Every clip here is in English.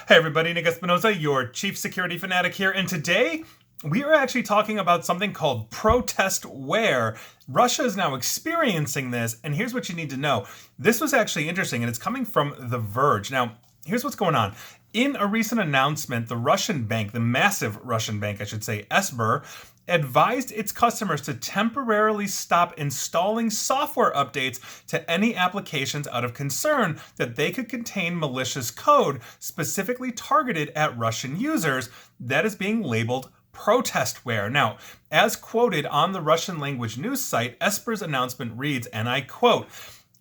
Hey everybody, Nick Espinosa, your chief security fanatic here, and today we are actually talking about something called Protestware. Russia is now experiencing this, and here's what you need to know. This was actually interesting, and it's coming from The Verge. Now, here's what's going on. In a recent announcement, the Russian bank, the massive Russian bank, I should say, Sber, advised its customers to temporarily stop installing software updates to any applications out of concern that they could contain malicious code specifically targeted at Russian users that is being labeled protestware. Now, as quoted on the Russian language news site, Esper's announcement reads, and I quote,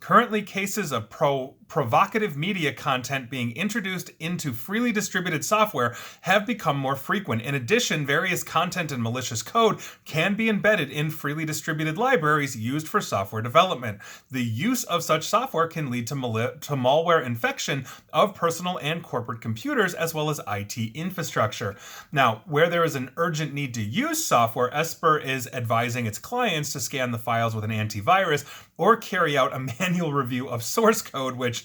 "Currently, cases of provocative media content being introduced into freely distributed software have become more frequent. In addition, various content and malicious code can be embedded in freely distributed libraries used for software development. The use of such software can lead to malware infection of personal and corporate computers as well as IT infrastructure." Now, where there is an urgent need to use software, Esper is advising its clients to scan the files with an antivirus or carry out a manual review of source code, which,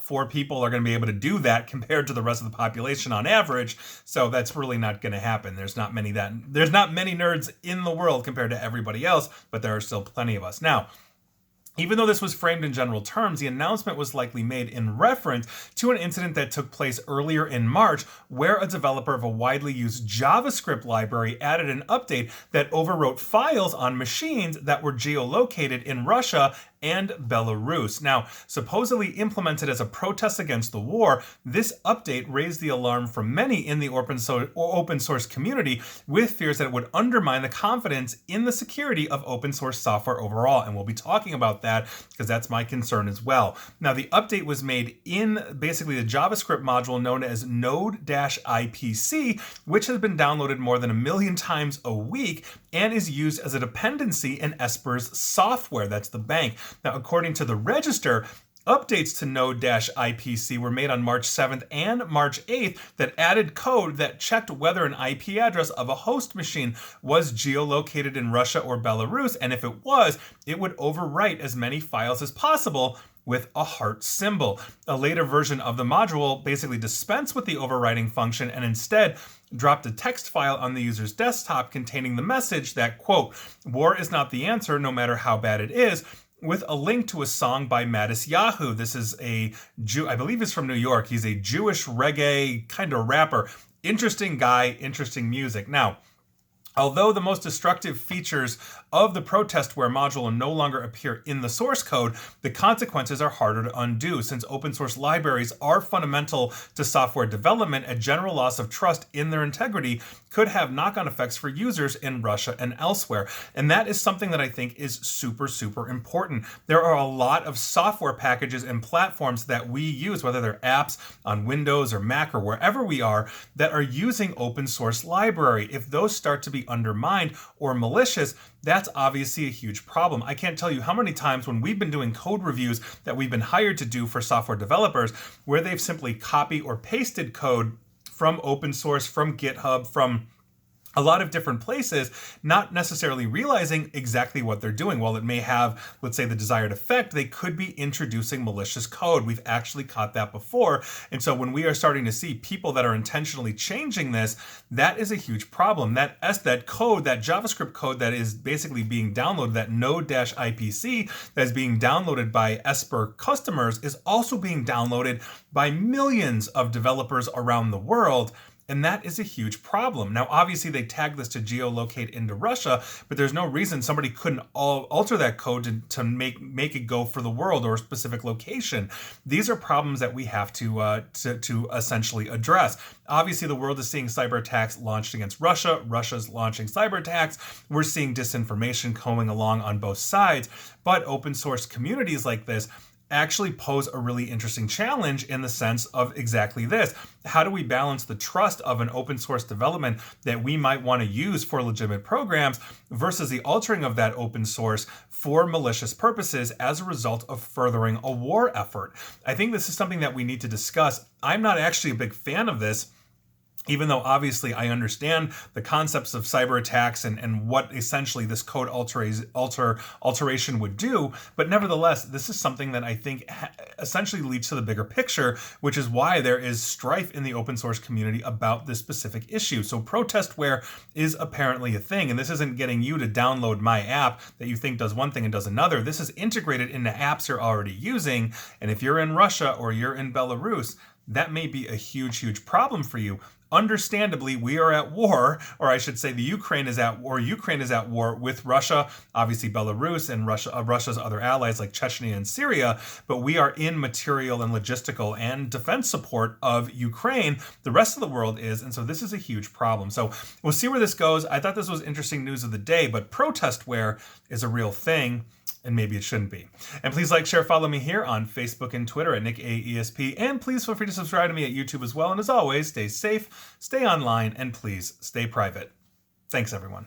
four people are going to be able to do that compared to the rest of the population on average. So that's really not going to happen. There's not many nerds in the world compared to everybody else, but there are still plenty of us. Now, even though this was framed in general terms, the announcement was likely made in reference to an incident that took place earlier in March, where a developer of a widely used JavaScript library added an update that overwrote files on machines that were geolocated in Russia and Belarus. Now, supposedly implemented as a protest against the war, this update raised the alarm from many in the open source community, with fears that it would undermine the confidence in the security of open source software overall. And we'll be talking about that because that's my concern as well. Now, the update was made in basically the JavaScript module known as Node-IPC, which has been downloaded more than 1 million times a week and is used as a dependency in Esper's software. That's the bank. Now, according to the Register, updates to Node-IPC were made on March 7th and March 8th that added code that checked whether an IP address of a host machine was geolocated in Russia or Belarus, and if it was, it would overwrite as many files as possible with a heart symbol. A later version of the module basically dispensed with the overwriting function and instead dropped a text file on the user's desktop containing the message that, quote, "War is not the answer, no matter how bad it is," with a link to a song by Mattis Yahoo. This is a Jew, I believe he's from New York. He's a Jewish reggae kind of rapper. Interesting guy, interesting music. Now, although the most destructive features of the Protestware module no longer appear in the source code, the consequences are harder to undo. Since open source libraries are fundamental to software development, a general loss of trust in their integrity could have knock-on effects for users in Russia and elsewhere. And that is something that I think is super, super important. There are a lot of software packages and platforms that we use, whether they're apps on Windows or Mac or wherever we are, that are using open source library. If those start to be undermined or malicious, that's obviously a huge problem. I can't tell you how many times when we've been doing code reviews that we've been hired to do for software developers, where they've simply copied or pasted code from open source, from GitHub, from a lot of different places, not necessarily realizing exactly what they're doing. While it may have, let's say, the desired effect, they could be introducing malicious code. We've actually caught that before. And so when we are starting to see people that are intentionally changing this, that is a huge problem. That code, that JavaScript code that is basically being downloaded, that Node-IPC that is being downloaded by Esper customers, is also being downloaded by millions of developers around the world. And that is a huge problem. Now, obviously, they tag this to geolocate into Russia, but there's no reason somebody couldn't alter that code to make it go for the world or a specific location. These are problems that we have to essentially address. Obviously, the world is seeing cyber attacks launched against Russia. Russia's launching cyber attacks. We're seeing disinformation going along on both sides. But open source communities like this actually pose a really interesting challenge in the sense of exactly this. How do we balance the trust of an open source development that we might want to use for legitimate programs versus the altering of that open source for malicious purposes as a result of furthering a war effort? I think this is something that we need to discuss. I'm not actually a big fan of this. Even though obviously I understand the concepts of cyber attacks and what essentially this code alteration would do, but nevertheless, this is something that I think essentially leads to the bigger picture, which is why there is strife in the open source community about this specific issue. So protestware is apparently a thing, and this isn't getting you to download my app that you think does one thing and does another. This is integrated into apps you're already using, and if you're in Russia or you're in Belarus, that may be a huge, huge problem for you. Understandably, we are at war, or I should say the Ukraine is at war. Ukraine is at war with Russia, obviously Belarus and Russia's other allies like Chechnya and Syria, but we are in material and logistical and defense support of Ukraine. The rest of the world is, and so this is a huge problem. So we'll see where this goes. I thought this was interesting news of the day, but protestware is a real thing. And maybe it shouldn't be. And please like, share, follow me here on Facebook and Twitter at NickAESP. And please feel free to subscribe to me at YouTube as well. And as always, stay safe, stay online, and please stay private. Thanks, everyone.